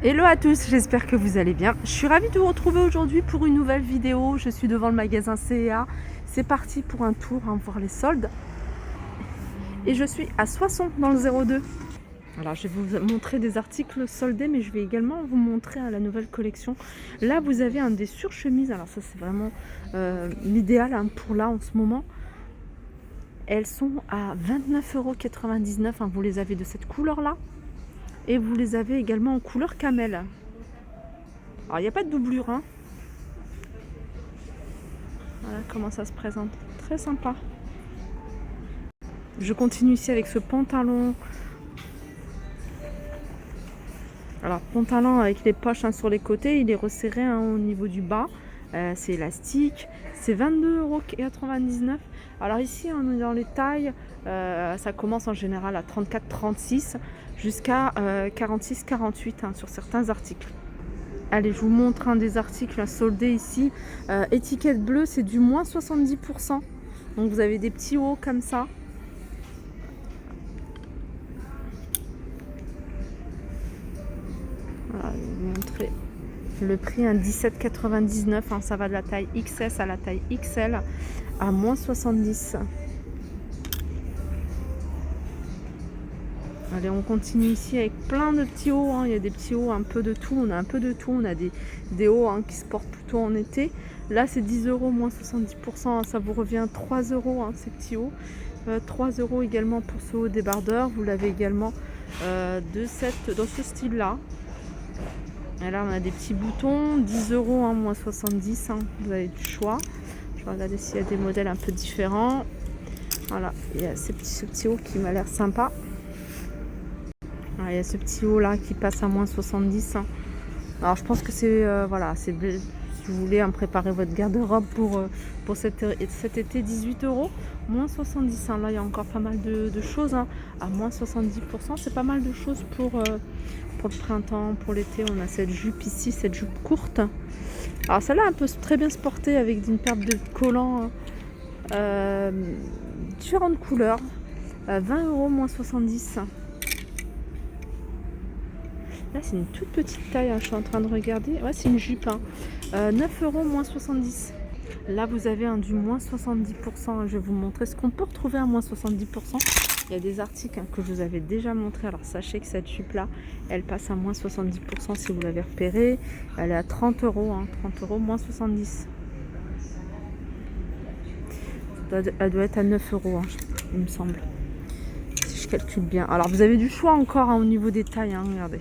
Hello à tous, j'espère que vous allez bien. Je suis ravie de vous retrouver aujourd'hui pour une nouvelle vidéo. Je suis devant le magasin CEA. C'est parti pour un tour, voir les soldes. Et je suis à Soissons dans le 02. Alors je vais vous montrer des articles soldés, mais je vais également vous montrer la nouvelle collection. Là vous avez des surchemises. Alors ça c'est vraiment l'idéal pour là en ce moment. Elles sont à 29,99 €. Vous les avez de cette couleur là. Et vous les avez également en couleur camel. Alors il n'y a pas de doublure. Voilà comment ça se présente. Très sympa. Je continue ici avec ce pantalon. Alors pantalon avec les poches sur les côtés. Il est resserré au niveau du bas. C'est élastique. C'est 22,99 €. Alors ici on est dans les tailles. Ça commence en général à 34-36 jusqu'à 46-48 sur certains articles. Allez, je vous montre un des articles soldés ici. Étiquette bleue, c'est du moins 70%. Donc vous avez des petits hauts comme ça. Voilà, je vais vous montrer le prix, 17,99 €. Ça va de la taille XS à la taille XL à moins 70. Allez, on continue ici avec plein de petits hauts. Il y a des petits hauts, un peu de tout. On a un peu de tout. On a des hauts qui se portent plutôt en été. Là, c'est 10 €, moins 70%. Ça vous revient 3 € ces petits hauts. 3 € également pour ce haut débardeur. Vous l'avez également dans ce style-là. Et là, on a des petits boutons. 10 €, moins 70. Vous avez du choix. Je vais regarder s'il y a des modèles un peu différents. Voilà, il y a ce petit haut qui m'a l'air sympa. Il y a ce petit haut là qui passe à moins 70. Alors je pense que c'est si vous voulez préparer votre garde-robe pour cet été, 18 €, moins 70. Là il y a encore pas mal de choses à moins 70%. C'est pas mal de choses pour le printemps, pour l'été. On a cette jupe ici, cette jupe courte. Alors celle-là peut très bien se porter avec une paire de collants différentes couleurs. 20 €, moins 70. Là, c'est une toute petite taille, je suis en train de regarder. Ouais, c'est une jupe. 9 €, moins 70. Là, vous avez du moins 70%. Je vais vous montrer ce qu'on peut retrouver à moins 70%. Il y a des articles que je vous avais déjà montré. Alors, sachez que cette jupe-là, elle passe à moins 70% si vous l'avez repérée. Elle est à 30 €. 30 €, moins 70. Elle doit être à 9 €, il me semble. Si je calcule bien. Alors, vous avez du choix encore au niveau des tailles. Regardez.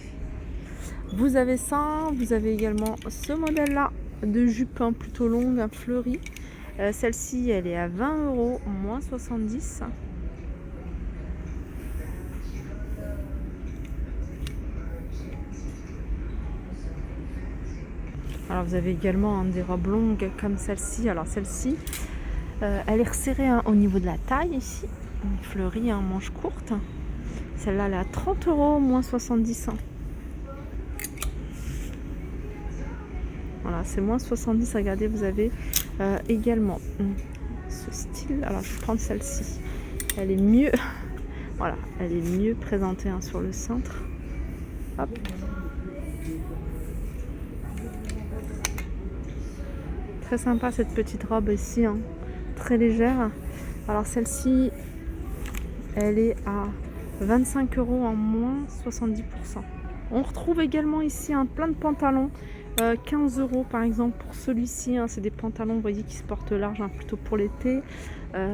Vous avez ça, vous avez également ce modèle-là de jupe plutôt longue, fleurie. Celle-ci, elle est à 20 €, moins 70. Alors vous avez également des robes longues comme celle-ci. Alors celle-ci, elle est resserrée au niveau de la taille ici. Une fleurie en manche courte. Celle-là, elle est à 30 €, moins 70. Voilà, c'est moins 70. Regardez, vous avez également ce style. Alors, je vais prendre celle-ci. Elle est mieux. Voilà, elle est mieux présentée sur le cintre. Hop. Très sympa cette petite robe ici, très légère. Alors, celle-ci, elle est à 25 € en moins 70%. On retrouve également ici plein de pantalons. 15 € par exemple pour celui-ci. C'est des pantalons, vous voyez, qui se portent large, plutôt pour l'été.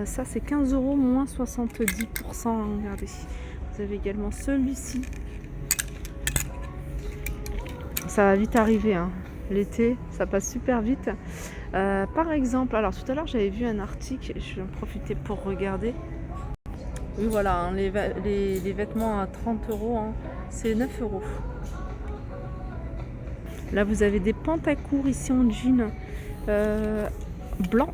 Ça, c'est 15 €, moins 70%. Regardez. Vous avez également celui-ci. Ça va vite arriver. L'été, ça passe super vite. Par exemple, alors tout à l'heure, j'avais vu un article. Je vais en profiter pour regarder. Oui, voilà, les vêtements à 30 €, c'est 9 €. Là, vous avez des pantacourts ici en jean blanc.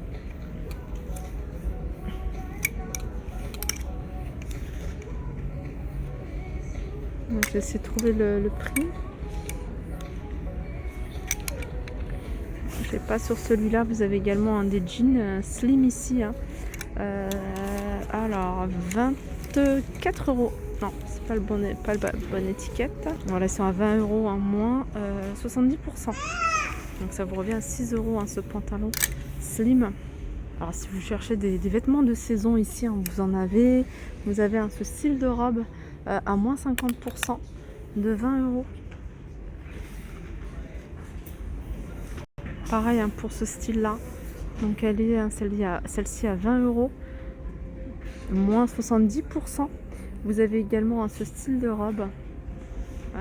Donc, je vais essayer de trouver le prix. Je sais pas, sur celui-là, vous avez également des jeans slim ici. Alors, 24 €. Non, c'est pas le bon, bonne étiquette. Voilà, ils sont à 20 euros en moins 70%. Donc ça vous revient à 6 euros ce pantalon slim. Alors si vous cherchez des vêtements de saison ici, vous en avez. Vous avez ce style de robe à moins 50% de 20 euros. Pareil pour ce style là. Donc elle est celle-ci à 20 euros. Moins 70%. Vous avez également ce style de robe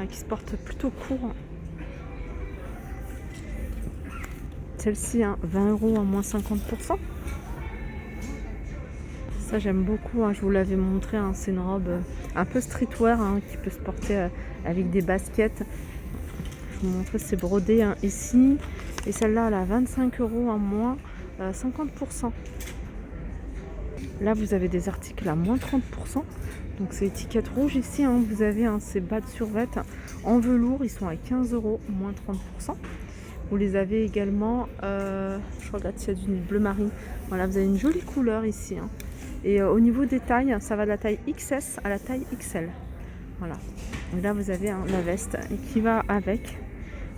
qui se porte plutôt court. Celle-ci, 20 euros à moins 50%. Ça, j'aime beaucoup. Je vous l'avais montré. C'est une robe un peu streetwear qui peut se porter avec des baskets. Je vous montre, c'est brodé ici. Et celle-là, elle a 25 euros à moins 50%. Là, vous avez des articles à moins 30%. Donc, c'est étiquette rouge ici. Vous avez ces bas de survêt en velours. Ils sont à 15 euros, moins 30%. Vous les avez également, je regarde s'il y a du bleu marine. Voilà, vous avez une jolie couleur ici. Et au niveau des tailles, ça va de la taille XS à la taille XL. Voilà. Et là, vous avez la veste qui va avec,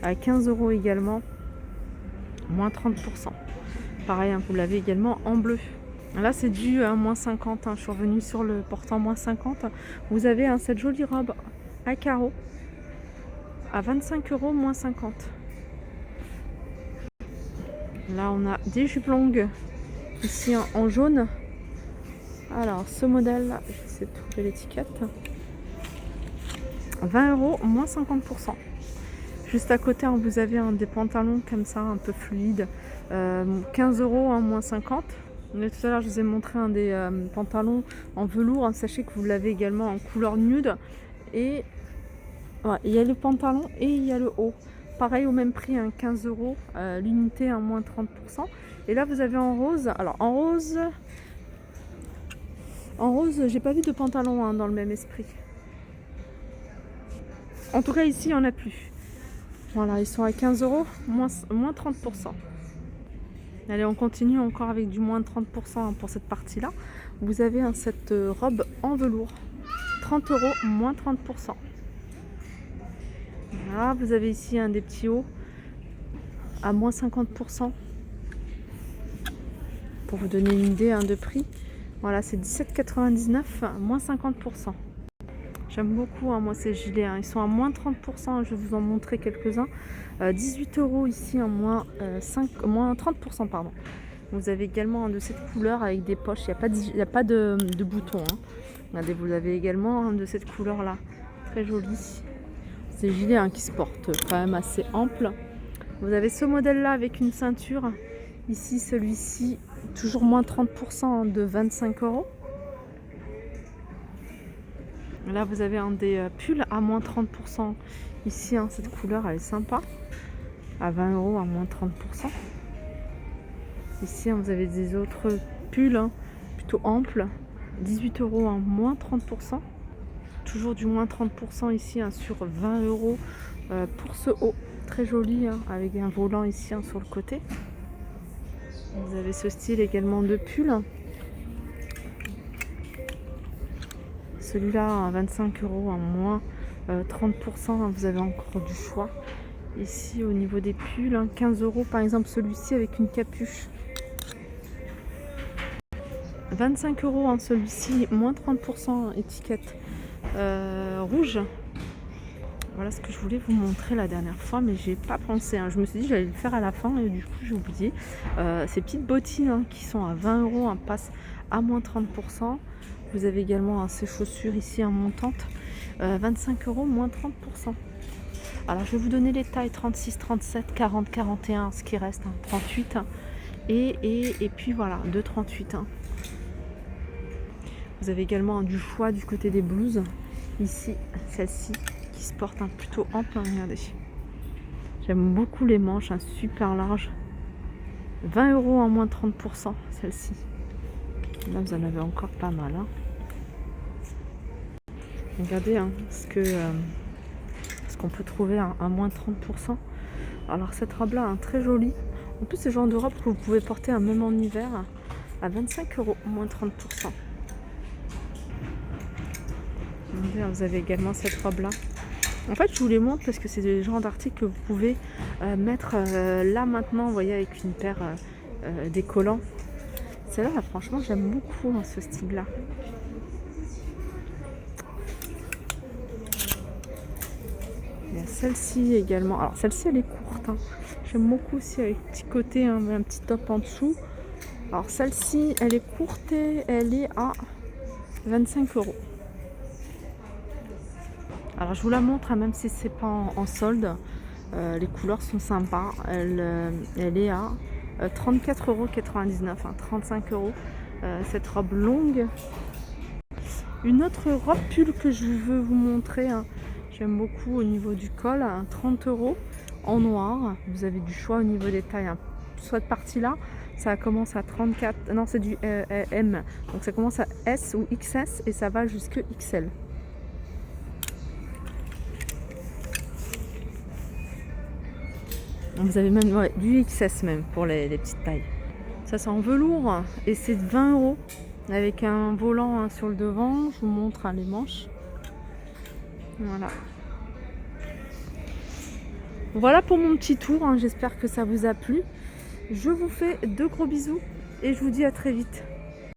à 15 euros également, moins 30%. Pareil, vous l'avez également en bleu. Là, c'est du moins 50. Je suis revenue sur le portant moins 50. Vous avez cette jolie robe à carreaux à 25 euros, moins 50. Là, on a des jupes longues ici en jaune. Alors, ce modèle, j'essaie de trouver l'étiquette. 20 euros, moins 50%. Juste à côté, vous avez des pantalons comme ça, un peu fluides. 15 euros, moins 50. Mais tout à l'heure, je vous ai montré des pantalons en velours. Sachez que vous l'avez également en couleur nude. Et ouais, il y a le pantalon et il y a le haut. Pareil, au même prix, 15 euros l'unité, moins 30%. Et là, vous avez en rose. Alors, en rose, j'ai pas vu de pantalon dans le même esprit. En tout cas, ici, il n'y en a plus. Voilà, ils sont à 15 euros, moins 30%. Allez, on continue encore avec du moins 30% pour cette partie-là. Vous avez cette robe en velours. 30 euros, moins 30%. Voilà, vous avez ici des petits hauts à moins 50%. Pour vous donner une idée de prix. Voilà, c'est 17,99, moins 50%. J'aime beaucoup, moi, ces gilets. Ils sont à moins 30%. Je vais vous en montrer quelques-uns. 18 euros ici, moins 30%. Pardon. Vous avez également de cette couleur avec des poches. Il n'y a pas de boutons. Regardez, vous avez également de cette couleur-là. Très joli. Ces gilets qui se portent quand même assez ample. Vous avez ce modèle-là avec une ceinture. Ici, celui-ci, toujours moins 30% de 25 euros. Là, vous avez des pulls à moins 30%. Ici, cette couleur, elle est sympa. À 20 euros, à moins 30%. Ici, vous avez des autres pulls plutôt amples. 18 euros, moins 30%. Toujours du moins 30% ici sur 20 euros pour ce haut. Très joli, avec un volant ici sur le côté. Vous avez ce style également de pull. Celui-là à 25 euros, moins 30%. Vous avez encore du choix. Ici au niveau des pulls, 15 euros par exemple celui-ci avec une capuche. 25 euros celui-ci, moins 30%, étiquette rouge. Voilà ce que je voulais vous montrer la dernière fois, mais j'ai pas pensé. Je me suis dit que j'allais le faire à la fin et du coup j'ai oublié. Ces petites bottines qui sont à 20 euros, passent à moins 30%. Vous avez également ces chaussures ici montantes, 25 euros, moins 30%. Alors je vais vous donner les tailles 36, 37, 40, 41, ce qui reste, 38. Et puis voilà, 2,38. Vous avez également du choix du côté des blouses. Ici, celle-ci qui se porte plutôt ample, regardez. J'aime beaucoup les manches, super larges. 20 euros en moins 30%, celle-ci. Là, vous en avez encore pas mal. Regardez ce qu'on peut trouver à moins 30%. Alors, cette robe-là, très jolie. En plus, c'est le genre de robe que vous pouvez porter même en hiver à 25 euros, moins 30%. Vous avez également cette robe-là. En fait, je vous les montre parce que c'est le genre d'article que vous pouvez mettre là maintenant, vous voyez, avec une paire des collants. Celle-là, franchement, j'aime beaucoup hein, ce style-là. Il y a celle-ci également. Alors, celle-ci, elle est courte. Hein. J'aime beaucoup aussi avec petit côté, hein, un petit top en dessous. Alors, celle-ci, elle est courte et elle est à 25 €. Alors, je vous la montre, hein, même si c'est pas en solde. Les couleurs sont sympas. Elle est à 34,99 €, hein, 35 €. Cette robe longue. Une autre robe pull que je veux vous montrer. Hein. J'aime beaucoup au niveau du col, hein, 30 € en noir. Vous avez du choix au niveau des tailles. Hein. Cette partie-là, ça commence à 34. Non, c'est du M. Donc ça commence à S ou XS et ça va jusque XL. Vous avez même du XS même pour les petites tailles. Ça c'est en velours et c'est 20 € avec un volant hein, sur le devant. Je vous montre hein, les manches. Voilà. Voilà pour mon petit tour. Hein. J'espère que ça vous a plu. Je vous fais de gros bisous et je vous dis à très vite.